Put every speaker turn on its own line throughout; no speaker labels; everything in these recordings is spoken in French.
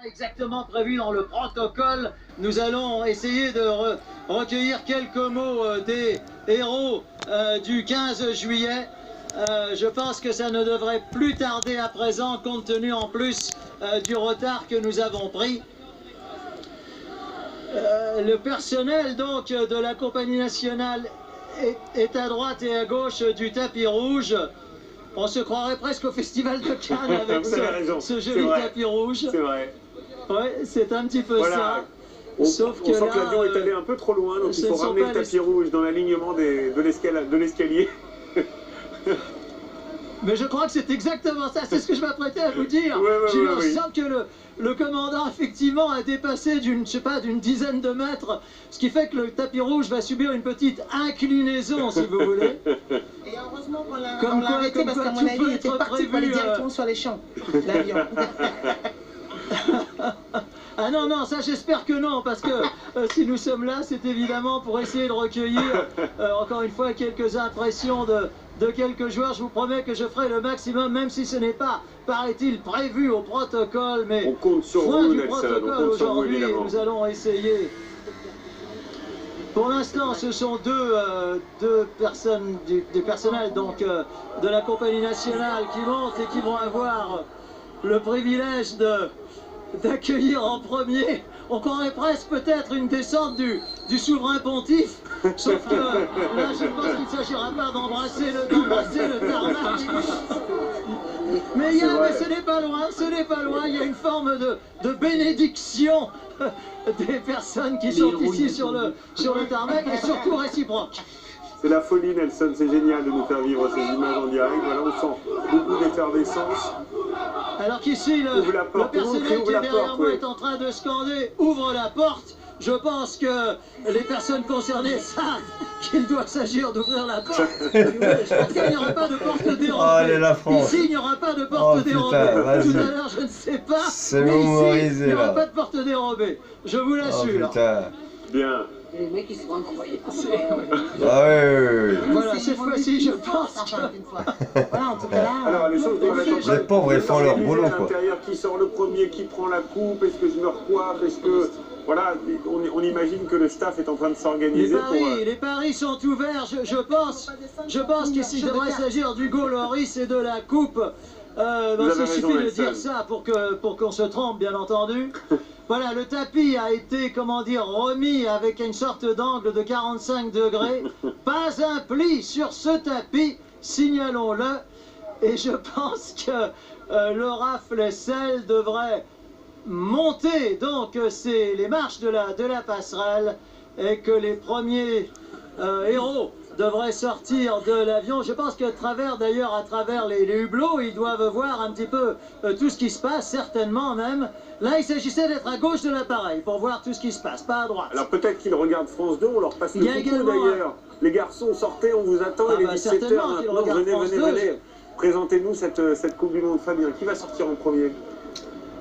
Exactement prévu dans le protocole. Nous allons essayer de recueillir quelques mots des héros du 15 juillet. Je pense que ça ne devrait plus tarder à présent, compte tenu en plus du retard que nous avons pris. Le personnel donc de la compagnie nationale est à droite et à gauche du tapis rouge. On se croirait presque au festival de Cannes avec ce joli tapis rouge.
C'est vrai.
Ouais, c'est un petit peu ça.
Sauf que l'avion est allé un peu trop loin, donc il faut ramener le tapis rouge dans l'alignement de l'escalier.
Mais je crois que c'est exactement ça, c'est ce que je m'apprêtais à vous dire. J'ai eu le sens que le commandant effectivement a dépassé d'une dizaine de mètres, ce qui fait que le tapis rouge va subir une petite inclinaison, si vous voulez.
Et heureusement qu'on l'a arrêté parce qu'à mon avis, il était parti pour aller directement sur les champs, l'avion.
Ah non, non, ça j'espère que non, parce que si nous sommes là, c'est évidemment pour essayer de recueillir, encore une fois, quelques impressions de quelques joueurs. Je vous promets que je ferai le maximum, même si ce n'est pas, paraît-il, prévu au protocole, mais
on compte sur
vous,
du protocole
aujourd'hui, nous allons essayer. Pour l'instant, ce sont deux personnes du personnel donc, de la compagnie nationale qui montent et qui vont avoir le privilège d'accueillir en premier, on croirait presque peut-être une descente du souverain pontife, sauf que là je pense qu'il ne s'agira pas d'embrasser le tarmac. Mais ce n'est pas loin, il y a une forme de bénédiction des personnes qui sont ici sur le tarmac et surtout réciproque.
C'est la folie, Nelson, c'est génial de nous faire vivre ces images en direct. Voilà, on sent beaucoup d'effervescence.
Alors qu'ici, le personnel qui est derrière moi est en train de scander « Ouvre la porte ». Je pense que les personnes concernées savent qu'il doit s'agir d'ouvrir la porte. Je pense qu'il n'y aura pas de porte dérobée.
Oh, allez, la France.
Ici, il n'y aura pas de porte dérobée. Tout à l'heure, je ne sais pas, mais ici, il n'y aura pas de porte dérobée. Je vous l'assure.
Bien.
Les mecs, ils sont incroyables.
Ah oui.
Voilà, cette fois-ci, je pense que...
Voilà, en tout cas là...
Alors, les choses
les pauvres, ils font leur boulot, quoi.
Qui sort le premier, qui prend la coupe, est-ce que je me recoiffe, est-ce que... Voilà, on imagine que le staff est en train de s'organiser
les paris sont ouverts, je pense qu'ici il devrait s'agir du Hugo Lloris et de la coupe. Il suffit de dire ça pour qu'on se trompe, bien entendu. Voilà, le tapis a été, remis avec une sorte d'angle de 45 degrés. Pas un pli sur ce tapis, signalons-le. Et je pense que Laura Flessel devrait monter, donc c'est les marches de la passerelle, et que les premiers héros devraient sortir de l'avion. Je pense qu'à travers les hublots, ils doivent voir un petit peu tout ce qui se passe, certainement même. Là, il s'agissait d'être à gauche de l'appareil pour voir tout ce qui se passe, pas à droite.
Alors peut-être qu'ils regardent France 2, on leur passe le coucou d'ailleurs. Les garçons, sortez, on vous attend, il est 17h maintenant, venez. Présentez-nous cette Coupe du Monde, Fabien. Qui va sortir en premier?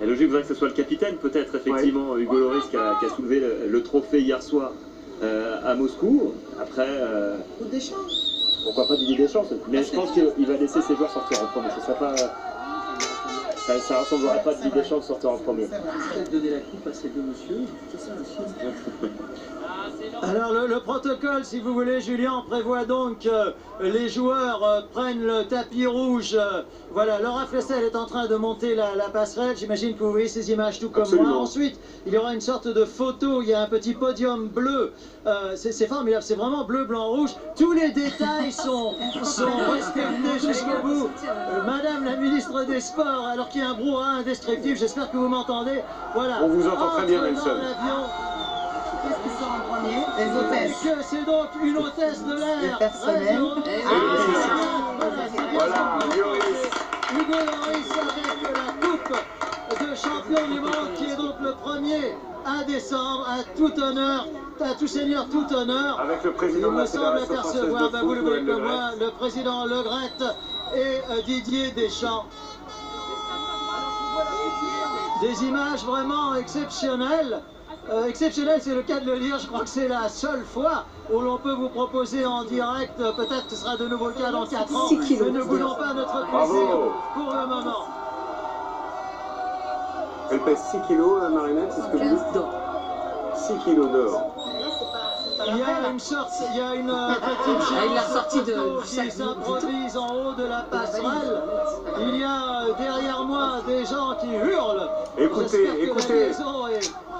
La logique voudrait que ce soit le capitaine, peut-être, effectivement, Hugo Lloris qui a soulevé le trophée hier soir à Moscou. Après,
Deschamps.
Pourquoi pas Didier Deschamps? Mais je pense qu'il va laisser ses joueurs sortir en premier. Ce serait pas... Ça ressemblerait pas à Didier Deschamps de sortir en premier.
Donner la coupe à ces deux messieurs, c'est ça aussi. Alors le protocole, si vous voulez, Julien, prévoit donc que les joueurs prennent le tapis rouge. Voilà, Laura Flessel est en train de monter la passerelle. J'imagine que vous voyez ces images tout comme moi. Ensuite, il y aura une sorte de photo. Il y a un petit podium bleu. C'est formidable, c'est vraiment bleu, blanc, rouge. Tous les détails sont respectés jusqu'au bout. Madame la ministre des Sports, alors qu'il y a un brouhaha indescriptible, j'espère que vous m'entendez. Voilà.
On vous entend très bien, Nelson.
Qu'est-ce qui sort en premier? Les hôtesses.
C'est donc une hôtesse de l'air.
Le personnel.
Voilà, Lloris.
Hugo Lloris avec la coupe de champion du monde qui est donc le 1er décembre, à tout honneur, à tout seigneur, tout honneur.
Avec le président de la Fédération française de foot,
vous le voyez comme moi, le président Le Gret et Didier Deschamps. Des images vraiment exceptionnelles. Exceptionnel, c'est le cas de le dire, je crois que c'est la seule fois où l'on peut vous proposer en direct, peut-être que ce sera de nouveau le cas dans 4 ans, mais ne voulons pas notre plaisir pour le moment.
Elle pèse 6 kilos, la marionnette, c'est ce que vous dites? 6 kilos d'or.
Il y a une sorte, il y a une petite chose qui s'improvise en haut de la passerelle. Il y a derrière moi des gens qui hurlent.
Écoutez,
j'espère que la liaison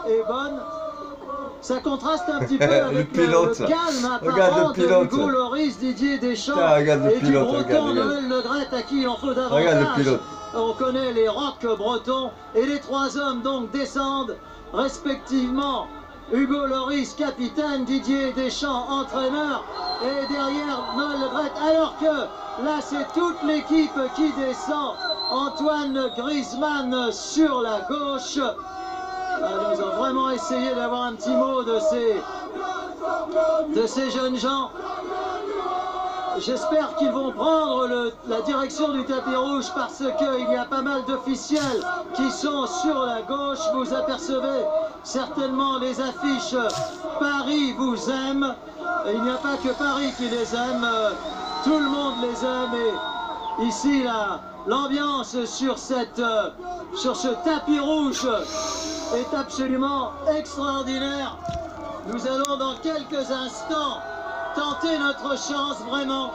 est bonne. Ça contraste un petit peu avec le calme apparent de Hugo Lloris, Didier Deschamps et du breton Noël Le Graët à qui il en faut davantage. On connaît les rocs bretons et les trois hommes donc descendent respectivement. Hugo Lloris, capitaine, Didier Deschamps, entraîneur, et derrière Noël Le Graët, alors que là c'est toute l'équipe qui descend. Antoine Griezmann sur la gauche. Nous avons vraiment essayé d'avoir un petit mot de ces jeunes gens. J'espère qu'ils vont prendre la direction du tapis rouge parce qu'il y a pas mal d'officiels qui sont sur la gauche. Vous apercevez certainement les affiches « Paris vous aime ». Il n'y a pas que Paris qui les aime, tout le monde les aime. Et ici, l'ambiance sur ce tapis rouge est absolument extraordinaire. Nous allons dans quelques instants tenter notre chance vraiment